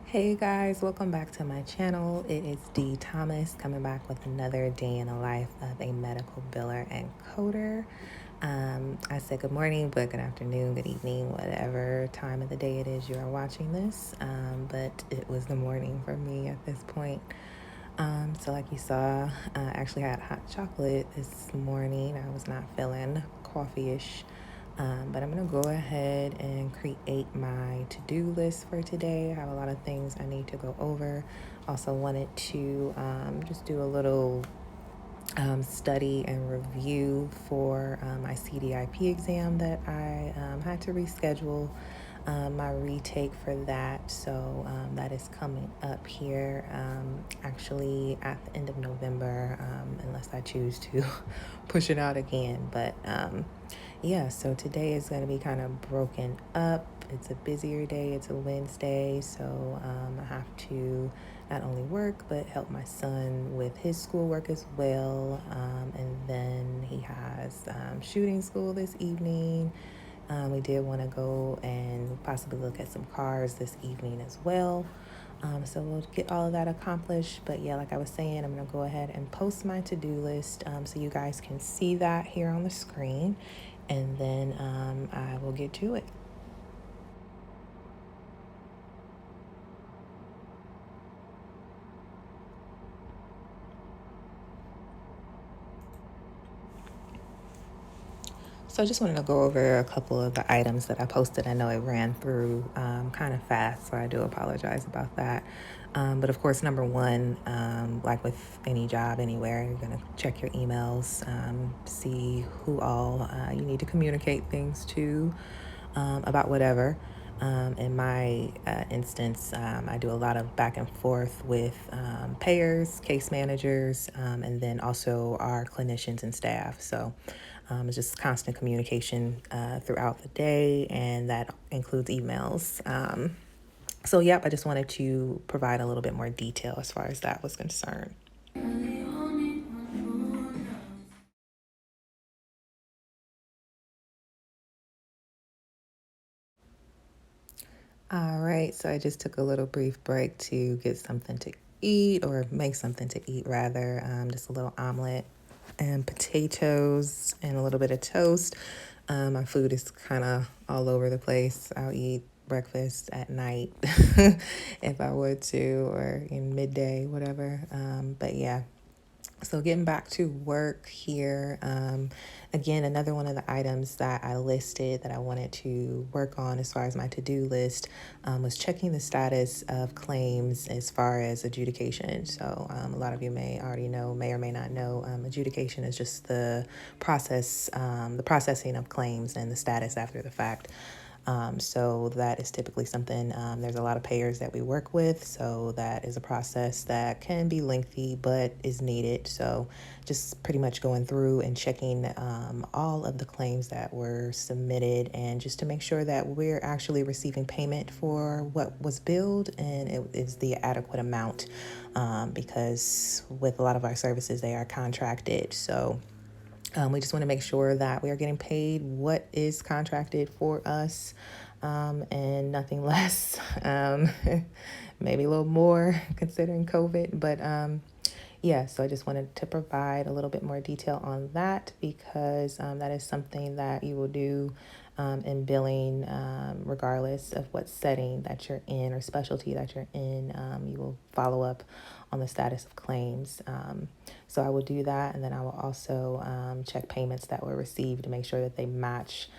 Hey guys, welcome back to my channel. It is D. Thomas coming back with another day in the life of a medical biller and coder. I said good morning, but good afternoon, good evening, whatever time of the day it is you are watching this. But it was the morning for me at this point. So like you saw, I actually had hot chocolate this morning. I was not feeling coffee-ish. But I'm going to go ahead and create my to-do list for today. I have a lot of things I need to go over. Also wanted to just do a little study and review for my CDIP exam that I had to reschedule my retake for that. So that is coming up here actually at the end of November, unless I choose to push it out again. But yeah, so today is going to be kind of broken up. It's a busier day. It's a Wednesday, so I have to not only work but help my son with his schoolwork as well. And then he has shooting school this evening. We did want to go and possibly look at some cars this evening as well. So we'll get all of that accomplished. But yeah, like I was saying, I'm going to go ahead and post my to-do list so you guys can see that here on the screen. And then I will get to it. So I just wanted to go over a couple of the items that I posted. I know it ran through kind of fast, so I do apologize about that. But of course, number one, like with any job anywhere, you're going to check your emails, see who all you need to communicate things to about whatever. In my instance, I do a lot of back and forth with payers, case managers, and then also our clinicians and staff. So it's just constant communication throughout the day, and that includes emails. So, yep, I just wanted to provide a little bit more detail as far as that was concerned. All right, so I just took a little brief break to get something to eat, or make something to eat rather. Just a little omelet and potatoes and a little bit of toast. My food is kind of all over the place. I'll eat breakfast at night if I would to, or in midday, whatever. But yeah, so getting back to work here, again, another one of the items that I listed that I wanted to work on as far as my to-do list was checking the status of claims as far as adjudication. So a lot of you may already know, may or may not know, adjudication is just the processing of claims and the status after the fact. So that is typically something, there's a lot of payers that we work with. So that is a process that can be lengthy, but is needed. So just pretty much going through and checking all of the claims that were submitted, and just to make sure that we're actually receiving payment for what was billed and it is the adequate amount, because with a lot of our services, they are contracted. So we just want to make sure that we are getting paid what is contracted for us, and nothing less. Maybe a little more considering COVID. But yeah, so I just wanted to provide a little bit more detail on that, because that is something that you will do in billing, regardless of what setting that you're in or specialty that you're in. You will follow up on the status of claims. So I will do that, and then I will also check payments that were received to make sure that they match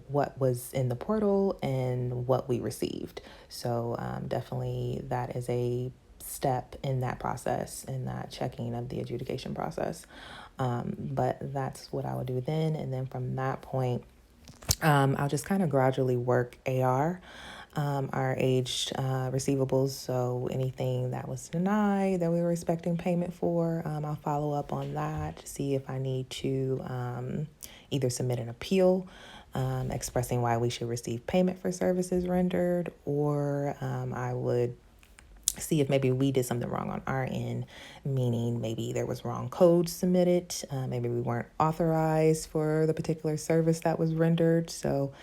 what was in the portal and what we received. So definitely that is a step in that process, in that checking of the adjudication process. But that's what I would do then. And then from that point, I'll just kind of gradually work our aged receivables. So anything that was denied that we were expecting payment for, I'll follow up on that to see if I need to either submit an appeal expressing why we should receive payment for services rendered, or I would see if maybe we did something wrong on our end, meaning maybe there was wrong code submitted, maybe we weren't authorized for the particular service that was rendered. So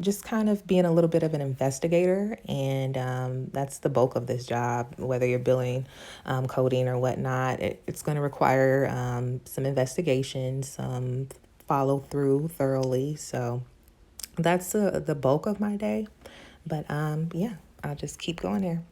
just kind of being a little bit of an investigator. And that's the bulk of this job, whether you're billing, coding, or whatnot. It's going to require some investigation, some follow through thoroughly. So that's the bulk of my day. But yeah, I'll just keep going here.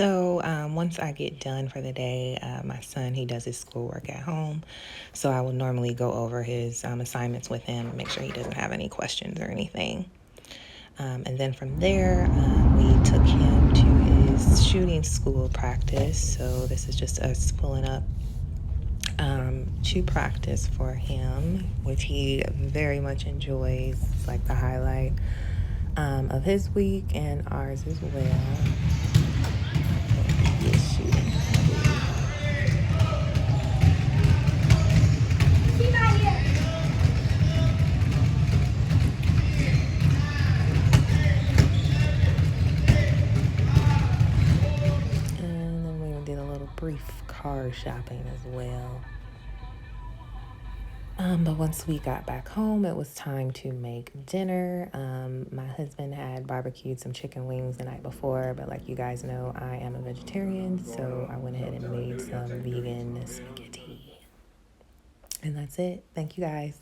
So once I get done for the day, my son, he does his schoolwork at home. So I will normally go over his assignments with him, make sure he doesn't have any questions or anything. And then from there, we took him to his shooting school practice. So this is just us pulling up to practice for him, which he very much enjoys. It's like the highlight of his week and ours as well. He is shooting heavily. And then we did a little brief car shopping as well. But once we got back home, it was time to make dinner. My husband had barbecued some chicken wings the night before, but like you guys know, I am a vegetarian, so I went ahead and made some vegan spaghetti. And that's it. Thank you guys.